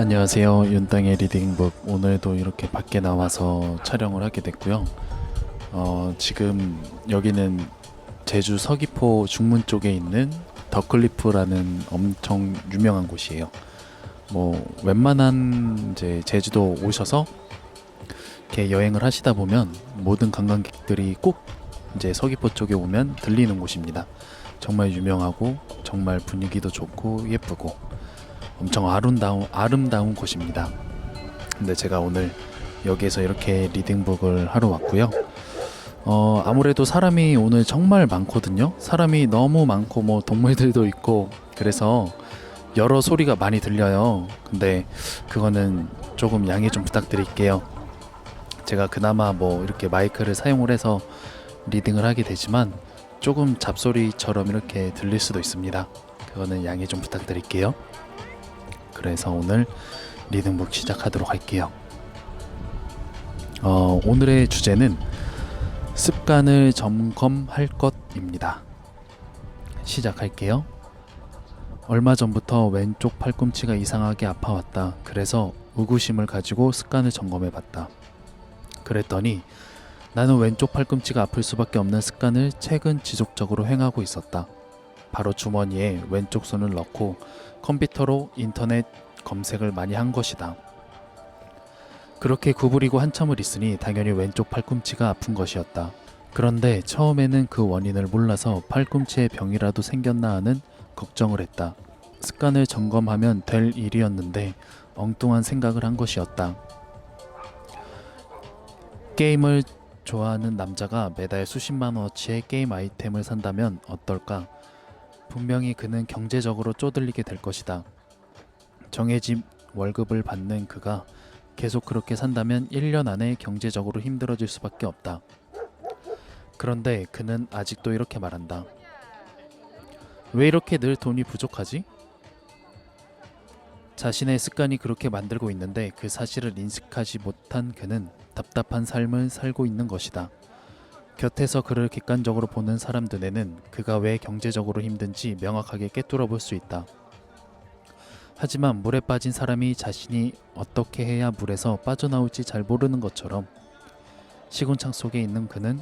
안녕하세요. 윤땅의 리딩북. 오늘도 이렇게 밖에 나와서 촬영을 하게 됐고요. 지금 여기는 제주 서귀포 중문 쪽에 있는 더클리프라는 엄청 유명한 곳이에요. 뭐 웬만한 이제 제주도 오셔서 이렇게 여행을 하시다 보면 모든 관광객들이 꼭 이제 서귀포 쪽에 오면 들리는 곳입니다. 정말 유명하고 정말 분위기도 좋고 예쁘고 엄청 아름다운 곳입니다. 근데 제가 오늘 여기에서 이렇게 리딩북을 하러 왔고요. 아무래도 사람이 오늘 정말 많거든요. 사람이 너무 많고 뭐 동물들도 있고 그래서 여러 소리가 많이 들려요. 근데 그거는 조금 양해 좀 부탁드릴게요. 제가 그나마 뭐 이렇게 마이크를 사용을 해서 리딩을 하게 되지만 조금 잡소리처럼 이렇게 들릴 수도 있습니다. 그거는 양해 좀 부탁드릴게요. 그래서 오늘 리딩북 시작하도록 할게요. 오늘의 주제는 습관을 점검할 것입니다. 시작할게요. 얼마 전부터 왼쪽 팔꿈치가 이상하게 아파왔다. 그래서 의구심을 가지고 습관을 점검해봤다. 그랬더니 나는 왼쪽 팔꿈치가 아플 수밖에 없는 습관을 최근 지속적으로 행하고 있었다. 바로 주머니에 왼쪽 손을 넣고 컴퓨터로 인터넷 검색을 많이 한 것이다. 그렇게 구부리고 한참을 있으니 당연히 왼쪽 팔꿈치가 아픈 것이었다. 그런데 처음에는 그 원인을 몰라서 팔꿈치에 병이라도 생겼나 하는 걱정을 했다. 습관을 점검하면 될 일이었는데 엉뚱한 생각을 한 것이었다. 게임을 좋아하는 남자가 매달 수십만 원어치의 게임 아이템을 산다면 어떨까? 분명히 그는 경제적으로 쪼들리게 될 것이다. 정해진 월급을 받는 그가 계속 그렇게 산다면 1년 안에 경제적으로 힘들어질 수밖에 없다. 그런데 그는 아직도 이렇게 말한다. 왜 이렇게 늘 돈이 부족하지? 자신의 습관이 그렇게 만들고 있는데 그 사실을 인식하지 못한 그는 답답한 삶을 살고 있는 것이다. 곁에서 그를 객관적으로 보는 사람 눈에는 그가 왜 경제적으로 힘든지 명확하게 꿰뚫어 볼 수 있다. 하지만 물에 빠진 사람이 자신이 어떻게 해야 물에서 빠져나올지 잘 모르는 것처럼 시궁창 속에 있는 그는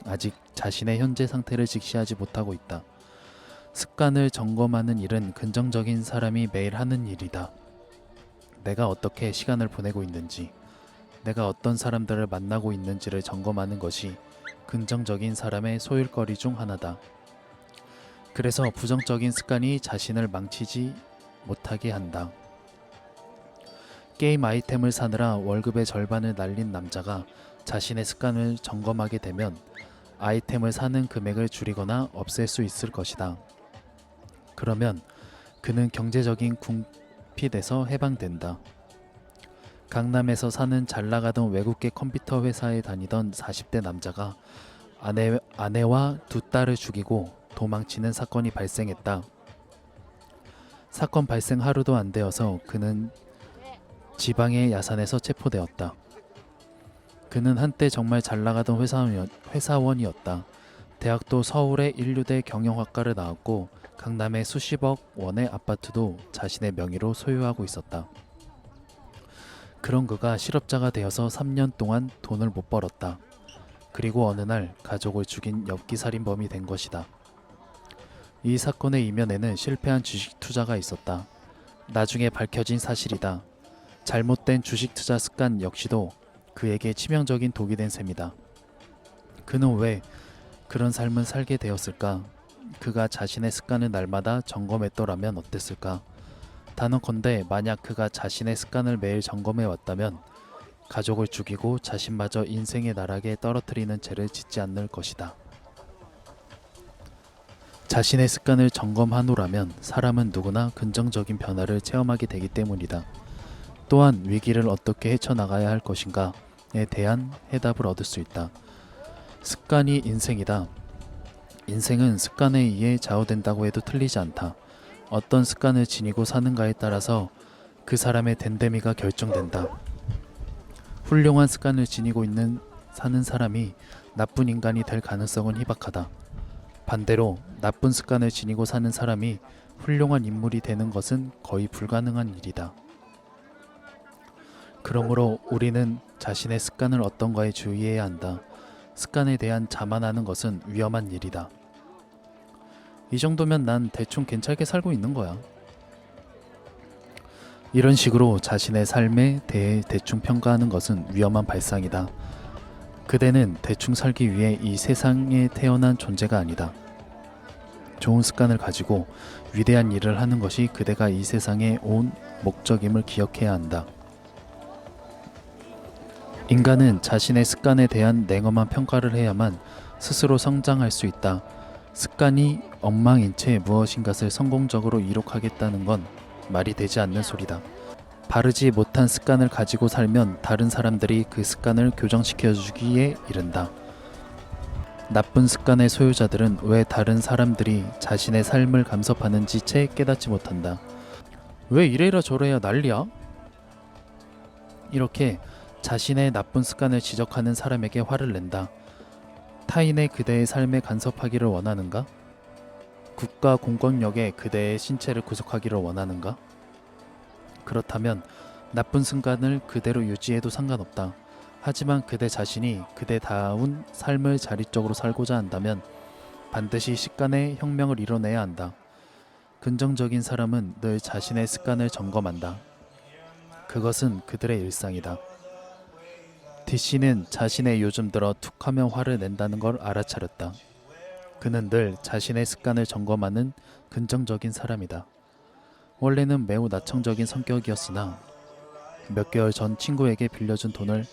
아직 자신의 현재 상태를 직시하지 못하고 있다. 습관을 점검하는 일은 긍정적인 사람이 매일 하는 일이다. 내가 어떻게 시간을 보내고 있는지, 내가 어떤 사람들을 만나고 있는지를 점검하는 것이 긍정적인 사람의 소일거리 중 하나다. 그래서 부정적인 습관이 자신을 망치지 못하게 한다. 게임 아이템을 사느라 월급의 절반을 날린 남자가 자신의 습관을 점검하게 되면 아이템을 사는 금액을 줄이거나 없앨 수 있을 것이다. 그러면 그는 경제적인 궁핍에서 해방된다. 강남에서 사는 잘나가던 외국계 컴퓨터 회사에 다니던 40대 남자가 아내와 두 딸을 죽이고 도망치는 사건이 발생했다. 사건 발생 하루도 안 되어서 그는 지방의 야산에서 체포되었다. 그는 한때 정말 잘나가던 회사원이었다. 대학도 서울의 인류대 경영학과를 나왔고 강남의 수십억 원의 아파트도 자신의 명의로 소유하고 있었다. 그런 그가 실업자가 되어서 3년 동안 돈을 못 벌었다. 그리고 어느 날 가족을 죽인 엽기살인범이 된 것이다. 이 사건의 이면에는 실패한 주식 투자가 있었다. 나중에 밝혀진 사실이다. 잘못된 주식 투자 습관 역시도 그에게 치명적인 독이 된 셈이다. 그는 왜 그런 삶을 살게 되었을까? 그가 자신의 습관을 날마다 점검했더라면 어땠을까? 단언컨대 만약 그가 자신의 습관을 매일 점검해 왔다면 가족을 죽이고 자신마저 인생의 나락에 떨어뜨리는 죄를 짓지 않을 것이다. 자신의 습관을 점검하노라면 사람은 누구나 긍정적인 변화를 체험하게 되기 때문이다. 또한 위기를 어떻게 헤쳐나가야 할 것인가에 대한 해답을 얻을 수 있다. 습관이 인생이다. 인생은 습관에 의해 좌우된다고 해도 틀리지 않다. 어떤 습관을 지니고 사는가에 따라서 그 사람의 됨됨이가 결정된다. 훌륭한 습관을 지니고 사는 사람이 나쁜 인간이 될 가능성은 희박하다. 반대로 나쁜 습관을 지니고 사는 사람이 훌륭한 인물이 되는 것은 거의 불가능한 일이다. 그러므로 우리는 자신의 습관을 어떤가에 주의해야 한다. 습관에 대한 자만하는 것은 위험한 일이다. 이 정도면 난 대충 괜찮게 살고 있는 거야. 이런 식으로 자신의 삶에 대해 대충 평가하는 것은 위험한 발상이다. 그대는 대충 살기 위해 이 세상에 태어난 존재가 아니다. 좋은 습관을 가지고 위대한 일을 하는 것이 그대가 이 세상에 온 목적임을 기억해야 한다. 인간은 자신의 습관에 대한 냉엄한 평가를 해야만 스스로 성장할 수 있다. 습관이 엉망인 채 무엇인가를 성공적으로 이룩하겠다는 건 말이 되지 않는 소리다. 바르지 못한 습관을 가지고 살면 다른 사람들이 그 습관을 교정시켜 주기에 이른다. 나쁜 습관의 소유자들은 왜 다른 사람들이 자신의 삶을 감섭하는지 채 깨닫지 못한다. 왜 이래라 저래야 난리야? 이렇게 자신의 나쁜 습관을 지적하는 사람에게 화를 낸다. 타인의 그대의 삶에 간섭하기를 원하는가? 국가 공권력에 그대의 신체를 구속하기를 원하는가? 그렇다면 나쁜 습관을 그대로 유지해도 상관없다. 하지만 그대 자신이 그대다운 삶을 자립적으로 살고자 한다면 반드시 습관의 혁명을 이뤄내야 한다. 긍정적인 사람은 늘 자신의 습관을 점검한다. 그것은 그들의 일상이다. D씨는 자신의 요즘 들어 툭하면 화를 낸다는 걸 알아차렸다. 그는 늘 자신의 습관을 점검하는 긍정적인 사람이다. 원래는 매우 나청적인 성격이었으나 몇 개월 전 친구에게 빌려준 돈을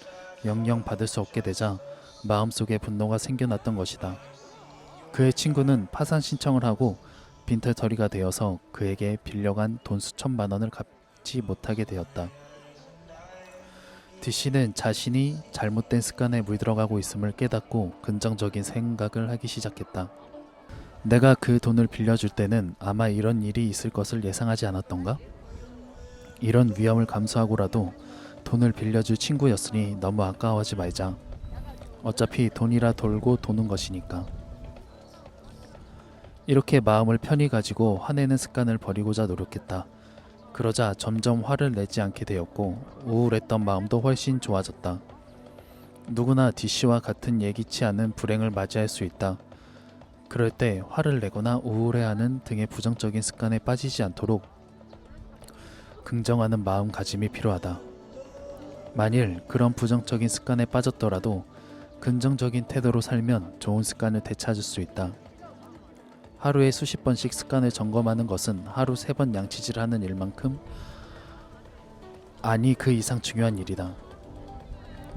영영 받을 수 없게 되자 마음속에 분노가 생겨났던 것이다. 그의 친구는 파산 신청을 하고 빈털터리가 되어서 그에게 빌려간 돈 수천만 원을 갚지 못하게 되었다. D씨는 자신이 잘못된 습관에 물들어가고 있음을 깨닫고 긍정적인 생각을 하기 시작했다. 내가 그 돈을 빌려줄 때는 아마 이런 일이 있을 것을 예상하지 않았던가? 이런 위험을 감수하고라도 돈을 빌려줄 친구였으니 너무 아까워하지 말자. 어차피 돈이라 돌고 도는 것이니까. 이렇게 마음을 편히 가지고 화내는 습관을 버리고자 노력했다. 그러자 점점 화를 내지 않게 되었고 우울했던 마음도 훨씬 좋아졌다. 누구나 D씨와 같은 예기치 않은 불행을 맞이할 수 있다. 그럴 때 화를 내거나 우울해하는 등의 부정적인 습관에 빠지지 않도록 긍정하는 마음가짐이 필요하다. 만일 그런 부정적인 습관에 빠졌더라도 긍정적인 태도로 살면 좋은 습관을 되찾을 수 있다. 하루에 수십 번씩 습관을 점검하는 것은 하루 3번 양치질하는 일만큼 아니 그 이상 중요한 일이다.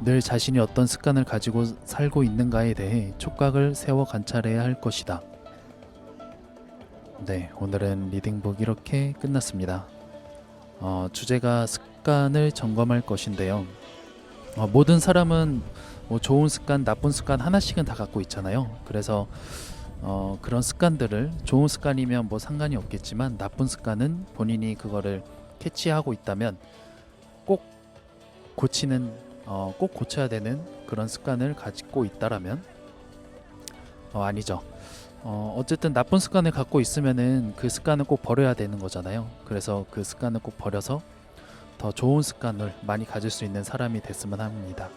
늘 자신이 어떤 습관을 가지고 살고 있는가에 대해 촉각을 세워 관찰해야 할 것이다. 네, 오늘은 리딩북 이렇게 끝났습니다. 주제가 습관을 점검할 것인데요. 모든 사람은 좋은 습관, 나쁜 습관 하나씩은 다 갖고 있잖아요. 그래서 그런 습관들을 좋은 습관이면 뭐 상관이 없겠지만 나쁜 습관은 본인이 그거를 캐치하고 있다면 꼭 꼭 고쳐야 되는 그런 습관을 가지고 있다라면 아니죠. 어쨌든 나쁜 습관을 갖고 있으면은 그 습관은 꼭 버려야 되는 거잖아요. 그래서 그 습관을 꼭 버려서 더 좋은 습관을 많이 가질 수 있는 사람이 됐으면 합니다.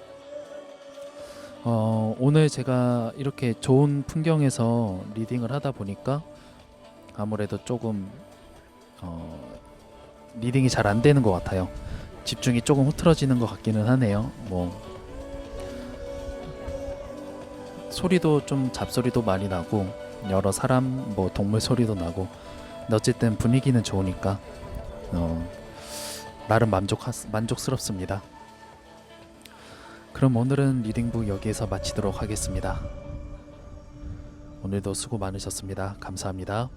오늘 제가 이렇게 좋은 풍경에서 리딩을 하다 보니까 아무래도 조금 리딩이 잘 안 되는 것 같아요. 집중이 조금 흐트러지는 것 같기는 하네요. 소리도 좀 잡소리도 많이 나고 여러 사람 동물 소리도 나고 어쨌든 분위기는 좋으니까 나름 만족스럽습니다. 그럼 오늘은 리딩북 여기에서 마치도록 하겠습니다. 오늘도 수고 많으셨습니다. 감사합니다.